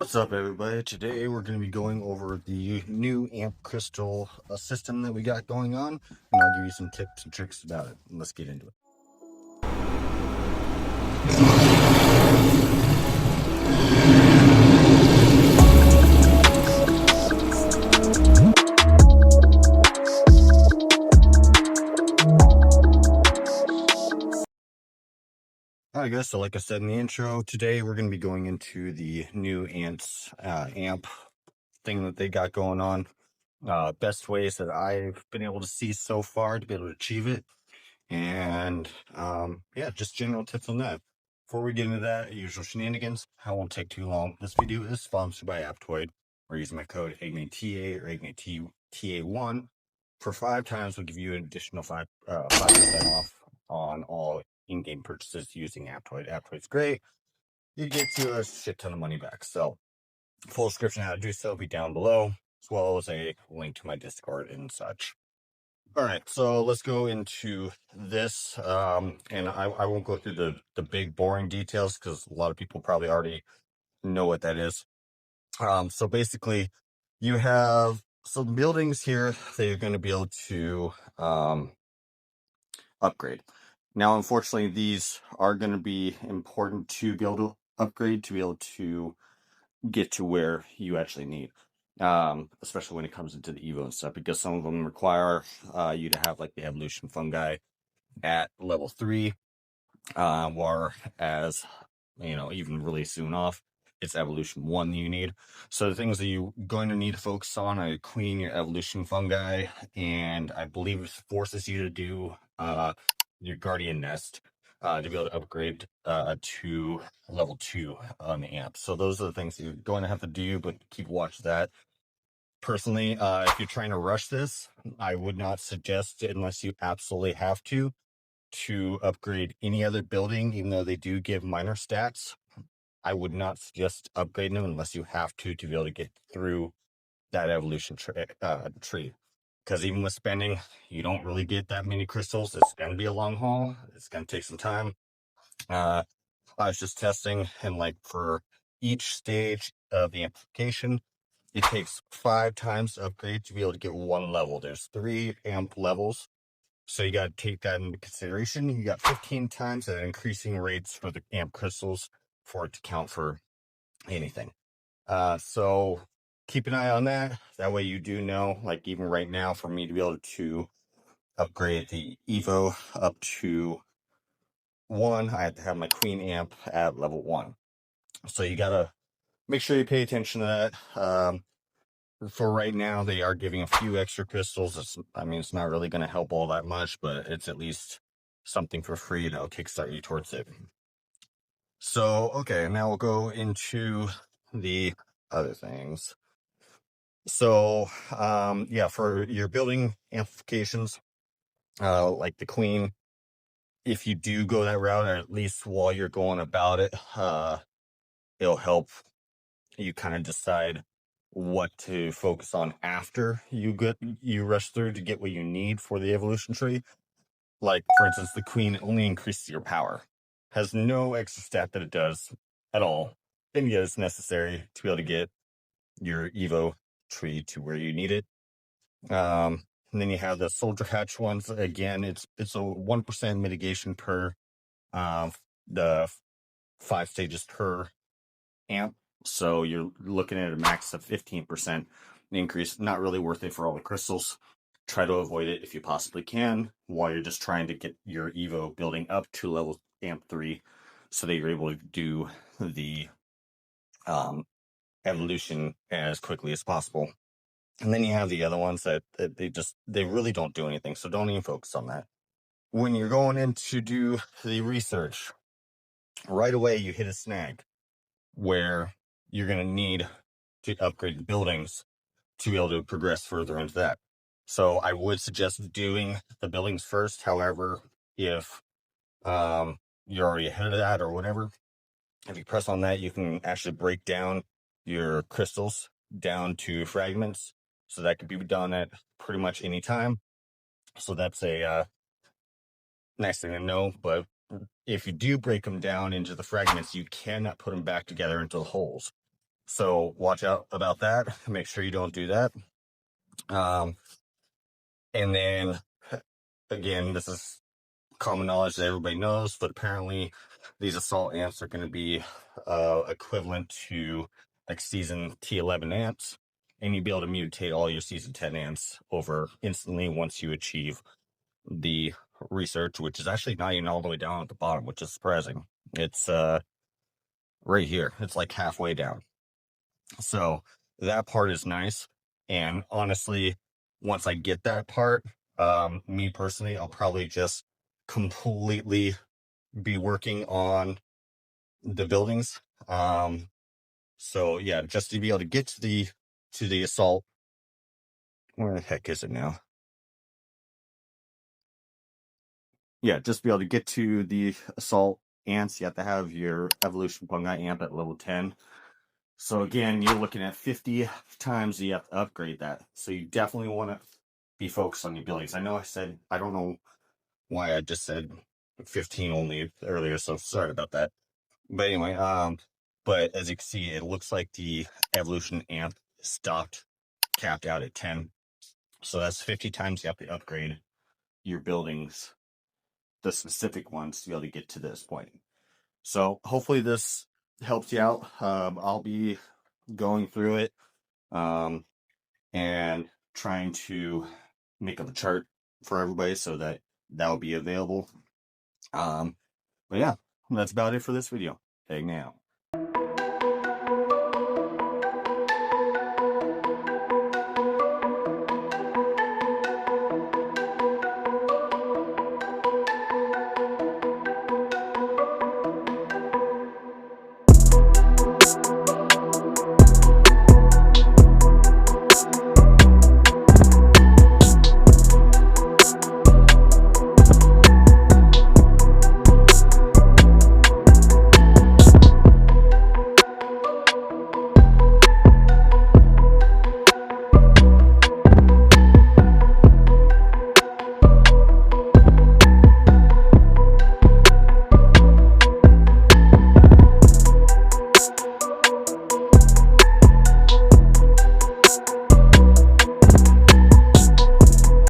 What's up, everybody? Today we're going to be going over the new amp crystal system that we got going on, and I'll give you some tips and tricks about it. Let's get into it. Alright guys, so like I said in the intro, today we're going to be going into the new amp thing that they got going on. Best ways that I've been able to see so far to be able to achieve it. And yeah, just general tips on that. Before we get into that, usual shenanigans, I won't take too long. This video is sponsored by AppCoins. We're using my code AGNATA or AGNATA1 for 5 times. We'll give you an additional 5% off on all in-game purchases using AppCoins. AppCoins is great. You get you a shit ton of money back. So full description on how to do so will be down below, as well as a link to my Discord and such. All right, so let's go into this, and I won't go through the big boring details because a lot of people probably already know what that is. So basically, you have some buildings here that you're going to be able to upgrade. Now, unfortunately, these are going to be important to be able to upgrade to be able to get to where you actually need. Especially when it comes into the Evo and stuff, because some of them require you to have like the evolution fungi at level 3, whereas, you know, even really soon off, it's evolution 1 that you need. So the things that you're going to need to focus on are queen, your evolution fungi, and I believe it forces you to do your guardian nest to be able to upgrade to level 2 on the amp. So those are the things you're going to have to do, but keep watch that. Personally, if you're trying to rush this, I would not suggest it unless you absolutely have to upgrade any other building, even though they do give minor stats. I would not suggest upgrading them unless you have to be able to get through that evolution tree. Because even with spending, you don't really get that many crystals. It's going to be a long haul. It's going to take some time. I was just testing, and like for each stage of the amplification, it takes 5 times to upgrade to be able to get 1 level. There's 3 amp levels. So you got to take that into consideration. You got 15 times at increasing rates for the amp crystals for it to count for anything. So keep an eye on that. That way you do know, like even right now, for me to be able to upgrade the Evo up to 1, I have to have my queen amp at level 1. So you got to make sure you pay attention to that. For right now, they are giving a few extra crystals. I mean, it's not really going to help all that much, but it's at least something for free that'll kickstart you towards it. So, okay, now we'll go into the other things. So, yeah, for your building amplifications, like the queen, if you do go that route, or at least while you're going about it, it'll help you kind of decide what to focus on after you rush through to get what you need for the evolution tree. Like, for instance, the queen only increases your power, has no extra stat that it does at all, and yet it's necessary to be able to get your evo tree to where you need it. And then you have the soldier hatch ones. Again, it's a 1% mitigation per the 5 stages per amp. So you're looking at a max of 15% increase. Not really worth it for all the crystals. Try to avoid it if you possibly can while you're just trying to get your Evo building up to level amp 3 so that you're able to do the evolution as quickly as possible. And then you have the other ones that they really don't do anything. So don't even focus on that. When you're going in to do the research, right away you hit a snag where you're going to need to upgrade the buildings to be able to progress further into that. So I would suggest doing the buildings first. However, if you're already ahead of that or whatever, if you press on that, you can actually break down your crystals down to fragments. So that could be done at pretty much any time. So that's a nice thing to know. But if you do break them down into the fragments, you cannot put them back together into the holes. So watch out about that. Make sure you don't do that. And then again, this is common knowledge that everybody knows, but apparently these assault ants are going to be equivalent to like season T11 ants, and you'll be able to mutate all your season 10 ants over instantly once you achieve the research, which is actually not even all the way down at the bottom, which is surprising. It's right here. It's like halfway down. So that part is nice. And honestly, once I get that part, me personally, I'll probably just completely be working on the buildings. So yeah, just to be able to get to the assault. Where the heck is it now? Yeah, just be able to get to the assault ants. You have to have your evolution fungi amp at level 10. So again, you're looking at 50 times you have to upgrade that. So you definitely want to be focused on your buildings. I know I said, I don't know why I just said 15 only earlier, so sorry about that. But anyway, but as you can see, it looks like the evolution amp stopped capped out at 10. So that's 50 times you have to upgrade your buildings, the specific ones, to be able to get to this point. So hopefully this helps you out. I'll be going through it and trying to make up a chart for everybody so that will be available. But yeah, that's about it for this video. Hey now.